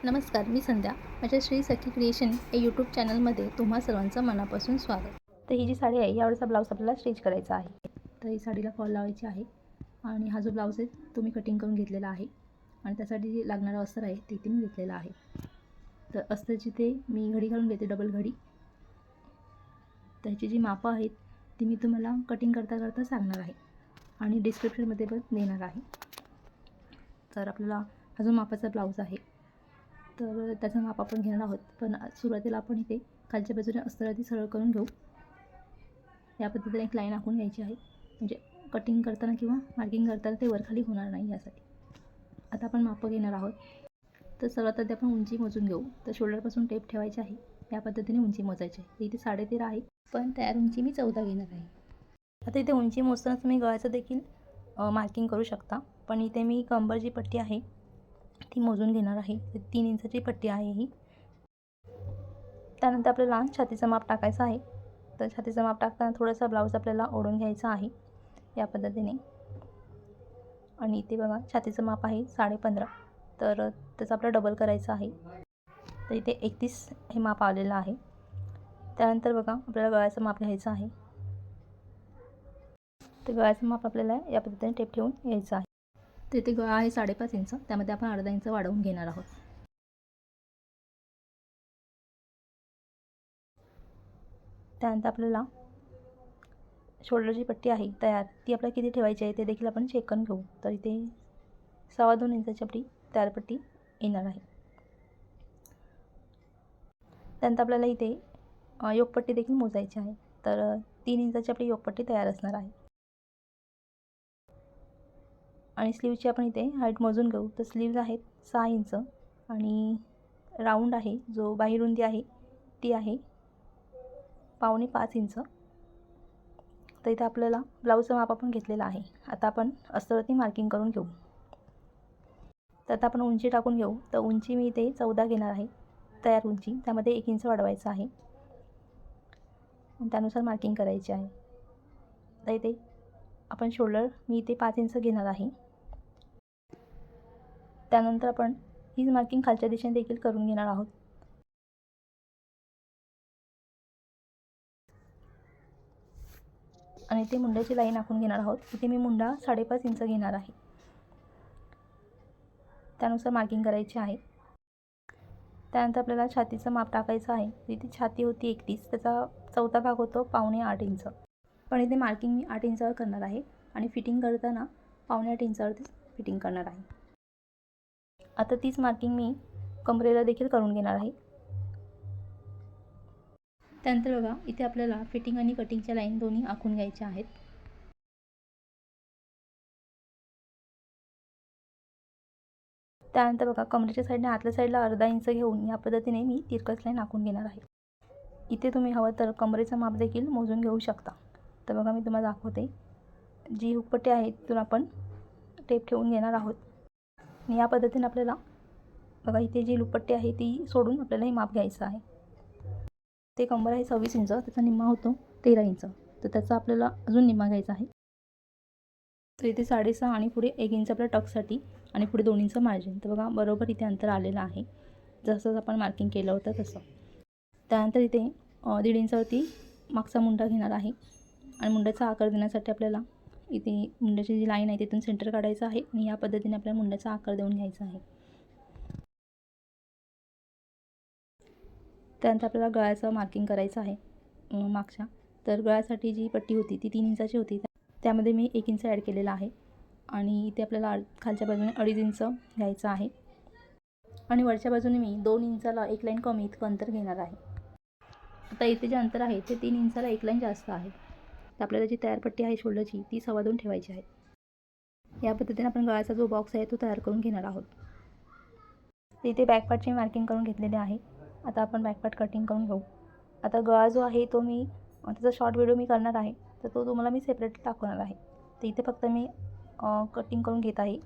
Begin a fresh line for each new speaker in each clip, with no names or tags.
नमस्कार, मी संध्या. माझ्या श्री सखी क्रिएशन या यूट्यूब चॅनलमध्ये तुम्हा सर्वांचं मनापासून स्वागत. तर ही जी साडी आहे यावरचा ब्लाऊज आपल्याला स्टिच करायचा आहे. तर ही साडीला फॉल लावायची आहे आणि हा जो ब्लाऊज आहे तो मी कटिंग करून घेतलेला आहे आणि त्यासाठी जे लागणारं अस्तर आहे ते मी घेतलेलं आहे. तर अस्तरची ते मी घडी घालून घेते, डबल घडी. त्याची जी मापं आहेत ती मी तुम्हाला कटिंग करता करता सांगणार आहे आणि डिस्क्रिप्शनमध्ये पण देणार आहे. तर आपल्याला हा जो मापाचा ब्लाऊज आहे तर त्याचं माप आपण घेणार आहोत, पण सुरुवातीला आपण इथे खालच्या बाजूने अस्तर आधी सरळ करून घेऊ. या पद्धतीने एक लाईन आखून घ्यायची आहे, म्हणजे कटिंग करताना किंवा मार्किंग करताना ते वरखाली होणार नाही यासाठी. आता आपण मापं घेणार आहोत. तर सर्वात आधी आपण उंची मोजून घेऊ. तर शोल्डरपासून टेप ठेवायची आहे, या पद्धतीने उंची मोजायची आहे. इथे 13.5 आहे, पण तयार उंची मी 14 घेणार आहे. आता इथे उंची मोजताना तुम्ही गळ्याचं देखील मार्किंग करू शकता, पण इथे मी कंबर जी पट्टी आहे ती मोजून घेणार आहे. 3 इंचाची पट्टी आहे ही. त्यानंतर आपल्याला छातीचं माप टाकायचं आहे. तर छातीचं माप टाकताना थोडासा ब्लाऊज आपल्याला ओढून घ्यायचा आहे या पद्धतीने. आणि इथे बघा छातीचं माप आहे 15.5, तर त्याचं आपल्याला डबल करायचं आहे. तर इथे 31 हे माप आलेलं आहे. त्यानंतर बघा आपल्याला गळ्याचं माप घ्यायचं आहे. तर गळ्याचं माप आपल्याला या पद्धतीने टेप ठेवून घ्यायचं आहे. तर इथे गळा आहे 5.5 इंच, त्यामध्ये आपण अर्धा इंच वाढवून घेणार आहोत. त्यानंतर आपल्याला शोल्डरची पट्टी आहे तयार, ती आपल्याला किती ठेवायची आहे ते देखील आपण चेक करून घेऊ. तर इथे 2.25 इंचाची आपली तयार पट्टी येणार आहे. त्यानंतर आपल्याला इथे योकपट्टी देखील मोजायची आहे. तर 3 इंचाची आपली योकपट्टी तयार असणार आहे. आणि स्लीवची आपण इथे हाईट मोजून घेऊ. तर स्लीव्ज आहेत 6 इंच आणि राऊंड आहे, जो बाहीरुंदी आहे ती आहे 4.25 इंच. तर इथे आपल्याला ब्लाऊजचं माप आपण घेतलेलं आहे. आता आपण अस्तरवरती मार्किंग करून घेऊ. तर आता आपण उंची टाकून घेऊ. तर उंची मी इथे 14 घेणार आहे, तयार उंची. त्यामध्ये 1 इंच वाढवायचं आहे आणि त्यानुसार मार्किंग करायची आहे. तर इथे आपण शोल्डर मी इथे 5 इंच घेणार आहे. त्यानंतर आपण हीच मार्किंग खालच्या दिशेने देखील करून घेणार आहोत. आणि इथे मुंड्याची लाईन आखून घेणार आहोत. इथे मी मुंडा 5.5 इंच घेणार आहे, त्यानुसार मार्किंग करायची आहे. त्यानंतर आपल्याला छातीचं माप टाकायचं आहे. इथे छाती होती 31, त्याचा चौथा भाग होतो 7.25 इंच. पण इथे मार्किंग मी 8 इंचावर करणार आहे आणि फिटिंग करताना 7.25 इंचावरती फिटिंग करणार आहे. आता तीच मार्किंग मी कमरेला देखील करून घेणार आहे. त्यानंतर बघा इथे आपल्याला फिटिंग आणि कटिंगच्या लाईन दोन्ही आखून घ्यायच्या आहेत. त्यानंतर बघा कमरेच्या साईडने आतल्या साईडला अर्धा इंच घेऊन या पद्धतीने मी तिरकस लाईन आखून घेणार आहे. इथे तुम्ही हवं तर कमरेचं माप देखील मोजून घेऊ शकता. तर बघा मी तुम्हाला दाखवते. जी हुकपट्टी आहे तिथून आपण टेप ठेवून घेणार आहोत आणि या पद्धतीने आपल्याला बघा इथे जी लुपट्टी आहे ती सोडून आपल्याला हे माप घ्यायचं आहे. ते कंबर आहे 26 इंच, त्याचा निम्मा होतो 13 इंच, तर त्याचा आपल्याला अजून निम्मा घ्यायचा आहे. तर इथे 6.5 आणि पुढे 1 इंच आपल्या टक्ससाठी आणि पुढे 2 इंच मार्जिन. तर बघा बरोबर इथे अंतर आलेलं आहे, जसं आपण मार्किंग केलं होतं तसं. त्यानंतर इथे 1.5 इंचावरती मागचा मुंडा घेणार आहे आणि मुंड्याचा आकार देण्यासाठी आपल्याला इथे मुंड्याची जी लाईन आहे तिथून सेंटर काढायचं आहे आणि या पद्धतीने आपल्याला मुंड्याचा आकार देऊन घ्यायचा आहे. त्यानंतर आपल्याला गळ्याचं मार्किंग करायचं आहे मागच्या. तर गळ्यासाठी जी पट्टी होती ती 3 इंचाची होती, त्यामध्ये मी 1 इंच ॲड केलेला आहे आणि इथे आपल्याला खालच्या बाजूने 2.5 इंच घ्यायचं आहे आणि वरच्या बाजूने मी 2 इंचाला 1 लाईन कमी इतकं अंतर घेणार आहे. आता इथे जे अंतर आहे ते 3 इंचाला 1 लाईन जास्त आहे. तर आपल्याला जी तयार पट्टी आहे शोल्डरची ती 2.25 ठेवायची आहे. या पद्धतीने आपण गळ्याचा जो बॉक्स आहे तो तयार करून घेणार आहोत. इथे बॅकपार्टची मार्किंग करून घेतलेली आहे. आता आपण बॅकपार्ट कटिंग करून घेऊ. आता गळा जो आहे तो मी त्याचा शॉर्ट व्हिडिओ मी करणार आहे, तर तो तुम्हाला मी सेपरेट दाखवणार आहे. तर इथे फक्त मी कटिंग करून घेत आहे.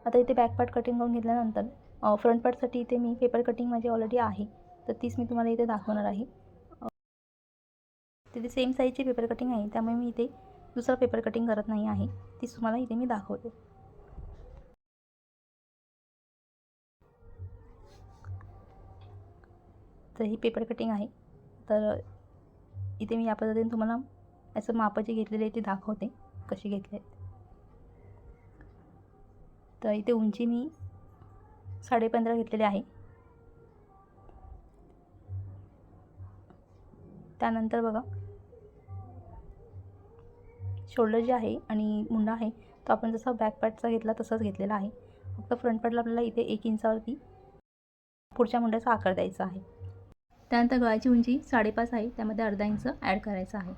आता इथे बॅकपार्ट कटिंग करून घेतल्यानंतर फ्रंट पार्टसाठी इथे मी पेपर कटिंग माझी ऑलरेडी आहे, तर तीच मी तुम्हाला इथे दाखवणार आहे. तिथे सेम साईजची पेपर कटिंग आहे, त्यामुळे मी इथे दुसरा पेपर कटिंग करत नाही आहे, तीच तुम्हाला इथे मी दाखवते. तर ही पेपर कटिंग आहे. तर इथे मी या पद्धतीने तुम्हाला असं माप जे घेतलेले आहे ते दाखवते कशी घेतले आहेत. तर इथे उंची मी 15.5 घेतलेली आहे. त्यानंतर बघा शोल्डर जे आहे आणि मुंडा आहे तो आपण जसा बॅक पार्टचा घेतला तसाच घेतलेला आहे. फक्त फ्रंट पार्टला आपल्याला इथे 1 इंचावरती पुढच्या मुंड्याचा आकार द्यायचा आहे. त्यानंतर गळ्याची उंची 5.5 आहे, त्यामध्ये अर्धा इंच ॲड करायचं आहे.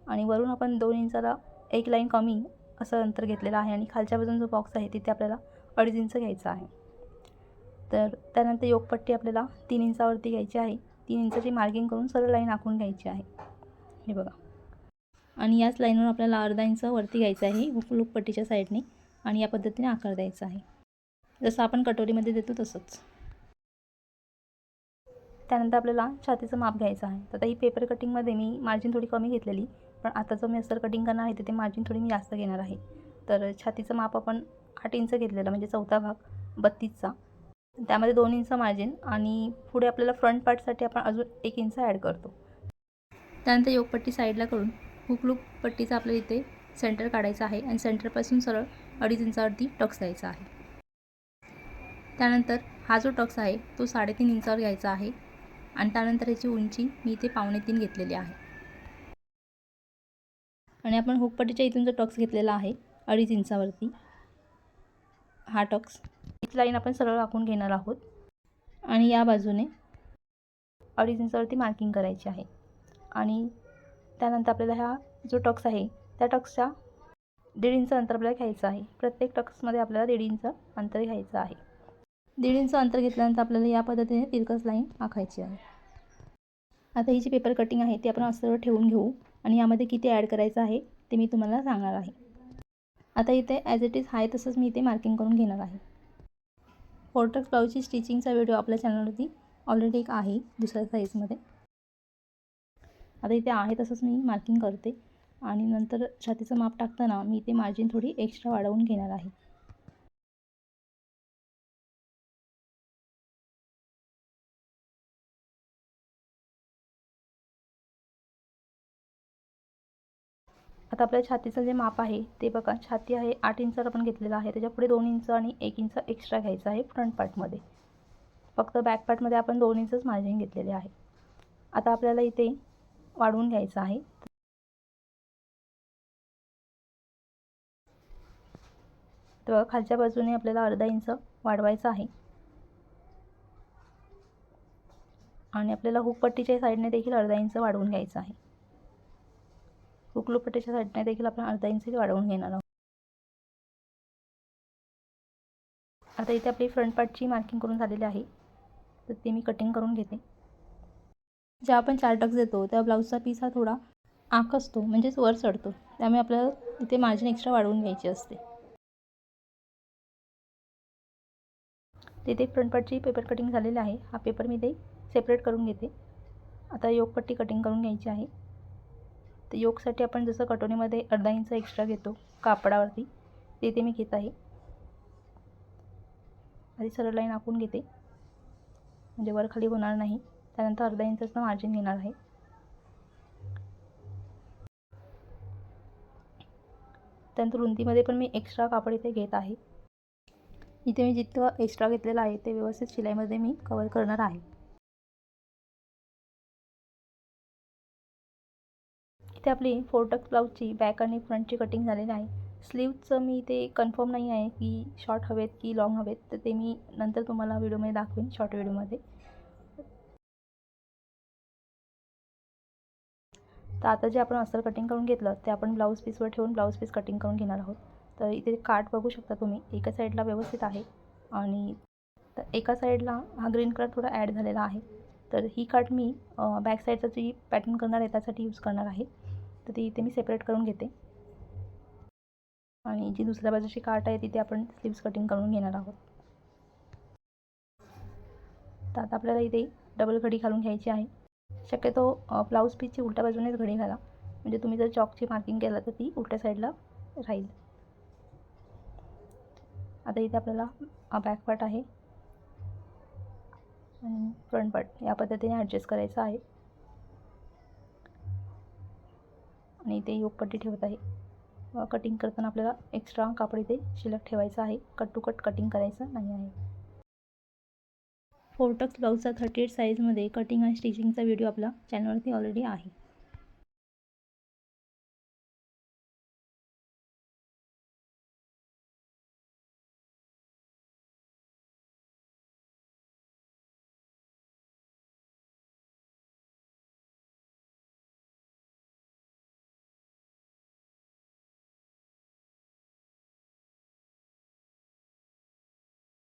आणि वरून आपण 2 इंचाला एक लाईन कमी असं अंतर घेतलेलं आहे आणि खालच्या बाजून जो बॉक्स आहे तिथे आपल्याला 2.5 इंच घ्यायचा आहे. तर त्यानंतर योकपट्टी आपल्याला 3 इंचावरती घ्यायची आहे. 3 इंचाची मार्किंग करून सरळ लाईन आखून घ्यायची आहे. हे बघा. आणि याच लाईनवर आपल्याला अर्धा इंच वरती घ्यायचं आहे हुकलूकपट्टीच्या साईडने आणि या पद्धतीने आकार द्यायचा आहे, जसं आपण कटोरीमध्ये देतो तसंच. त्यानंतर आपल्याला छातीचं माप घ्यायचं आहे. तर आता ही पेपर कटिंगमध्ये मी मार्जिन थोडी कमी घेतलेली, पण आता जो मी अस्तर कटिंग करणार आहे तिथे मार्जिन थोडी मी जास्त घेणार आहे. तर छातीचं माप आपण 8 इंच घेतलेलं, म्हणजे चौथा भाग 32चा. त्यामध्ये 2 इंच मार्जिन आणि पुढे आपल्याला फ्रंट पार्टसाठी आपण अजून 1 इंच ॲड करतो. त्यानंतर योकपट्टी साईडला करून हुकलूक पट्टीचा आपल्याला इथे सेंटर काढायचा आहे आणि सेंटरपासून सरळ 2.5 इंचावरती टक्स द्यायचा आहे. त्यानंतर हा जो टक्स आहे तो 3.5 इंचावर घ्यायचा आहे आणि त्यानंतर याची उंची मी इथे 2.25 घेतलेली आहे. आणि आपण हुकपट्टीच्या इथून जो टक्स घेतलेला आहे 2.5 इंचावरती, हा टक्स इथली लाईन आपण सरळ आखून घेणार आहोत आणि या बाजूने 2.5 इंचावरती मार्किंग करायची आहे. आणि त्यानंतर आपल्याला हा जो टक्स आहे त्या टक्सच्या 1.5 इंच अंतर आपल्याला घ्यायचं आहे. प्रत्येक टक्समध्ये आपल्याला 1.5 इंच अंतर घ्यायचं आहे. 1.5 इंच अंतर घेतल्यानंतर आपल्याला या पद्धतीने तिरकस लाईन आखायची आहे. आता ही जी पेपर कटिंग आहे ती आपण अस्तरवर ठेवून घेऊ आणि यामध्ये किती ॲड करायचं आहे ते मी तुम्हाला सांगणार आहे. आता इथे ॲज इट इज आहे तसंच मी इथे मार्किंग करून घेणार आहे. फोरटक्स ब्लाऊजची स्टिचिंगचा व्हिडिओ आपल्या चॅनलवरती ऑलरेडी एक आहे दुसऱ्या साईजमध्ये. आता इथे आहे तसंच मी मार्किंग करते आणि नंतर छातीचं माप टाकताना मी इथे मार्जिन थोडी एक्स्ट्रा वाढवून घेणार आहे. आता आपल्या छातीचं जे माप आहे ते बघा, छाती आहे 8 इंचावर आपण घेतलेलं आहे, त्याच्या पुढे 2 इंच आणि 1 इंच एक्स्ट्रा घ्यायचं आहे फ्रंट पार्टमध्ये. फक्त बॅक पार्टमध्ये आपण 2 इंचच मार्जिन घेतलेले आहे. आता आपल्याला इथे वाढवून घ्यायचं आहे. तर खालच्या बाजूने आपल्याला अर्धा इंच वाढवायचं आहे आणि आपल्याला हुकपट्टीच्या साईडने देखील अर्धा इंच वाढवून घ्यायचं आहे. हुकलूकपट्टीच्या साईडने देखील आपण अर्धा इंच वाढवून घेणार आहोत. आता इथे आपली फ्रंट पार्टची मार्किंग करून झालेली आहे, तर ती मी कटिंग करून घेते. जेव्हा आपण 4 टक्स देतो तेव्हा ब्लाऊजचा पीस हा थोडा आक असतो, म्हणजेच वर चढतो, त्यामुळे आपल्याला इथे मार्जिन एक्स्ट्रा वाढवून घ्यायची असते. तिथे फ्रंट पार्टची पेपर कटिंग झालेली आहे. हा पेपर मी ते सेपरेट करून घेते. आता योकपट्टी कटिंग करून घ्यायची आहे. तर योकसाठी आपण जसं कटोरीमध्ये अर्धा इंच एक्स्ट्रा घेतो कापडावरती, ते मी घेत आहे. आधी सरळ लाईन आखून घेते म्हणजे वर खाली होणार नाही. त्यानंतर अर्धा इंचाचं मार्जिन घेणार आहे. त्यानंतर रुंदीमध्ये पण मी एक्स्ट्रा कापड इथे घेत आहे. इथे मी जितकं एक्स्ट्रा घेतलेलं आहे ते व्यवस्थित शिलाईमध्ये मी कवर करणार आहे. इथे आपली फोरटक्स ब्लाऊजची बॅक आणि फ्रंटची कटिंग झालेली आहे. स्लीव्जचं मी ते कन्फर्म नाही आहे की शॉर्ट हवेत की लाँग हवेत, तर ते मी नंतर तुम्हाला व्हिडिओमध्ये दाखवेन, शॉर्ट व्हिडिओमध्ये. तर आता जे आपण अस्तर कटिंग करून घेतलं ते आपण ब्लाऊज पीसवर ठेवून ब्लाऊज पीस कटिंग करून घेणार आहोत. तर इथे काठ बघू शकता तुम्ही, एका साईडला व्यवस्थित आहे आणि एका साईडला हा ग्रीन कलर थोडा ॲड झालेला आहे. तर ही काठ मी बॅक साईडचा जी पॅटर्न करणार आहे त्यासाठी यूज करणार आहे. तर ती इथे मी सेपरेट करून घेते आणि जी दुसऱ्या बाजूची काठ आहे तिथे आपण स्लीव्स कटिंग करून घेणार आहोत. तर आता आपल्याला इथे डबल घडी घालून घ्यायची आहे. शक्यतो ब्लाऊज पीसची उलट्या बाजूनेच घडी घाला, म्हणजे तुम्ही जर चॉकची मार्किंग केलं तर ती उलट्या साईडला राहील. आता इथे आपल्याला बॅक पार्ट आहे आणि फ्रंट पार्ट या पद्धतीने ॲडजस्ट करायचं आहे. आणि इथे योगपट्टी ठेवत आहे. कटिंग करताना आपल्याला एक्स्ट्रा कापड इथे शिल्लक ठेवायचं आहे. कट टू कट कटिंग करायचं नाही आहे. फोर्टक्स ब्लाऊजचा 38 साईजमध्ये कटिंग आणि स्टिचिंगचा व्हिडिओ आपला चॅनलवरती ऑलरेडी आहे.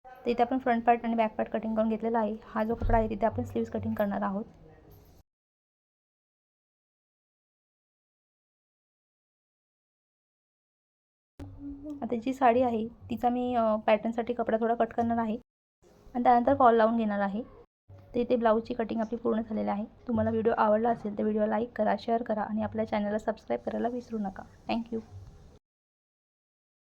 तिथे आपण फ्रंट पार्ट आणि बॅक पार्ट कटिंग करून घेतलेला आहे. हा जो कपडा आहे तिथे आपण स्लीव्स कटिंग करणार आहोत. आता जी साडी आहे तिचा मी पॅटर्नसाठी कपडा थोडा कट करणार आहे आणि त्यानंतर फॉल लावून घेणार आहे. तर इथे ब्लाऊजची कटिंग आपली पूर्ण झालेली आहे. तुम्हाला व्हिडिओ आवडला असेल तर व्हिडिओ लाईक करा, शेअर करा आणि आपल्या चॅनलला सबस्क्राईब करायला विसरू नका. थँक्यू.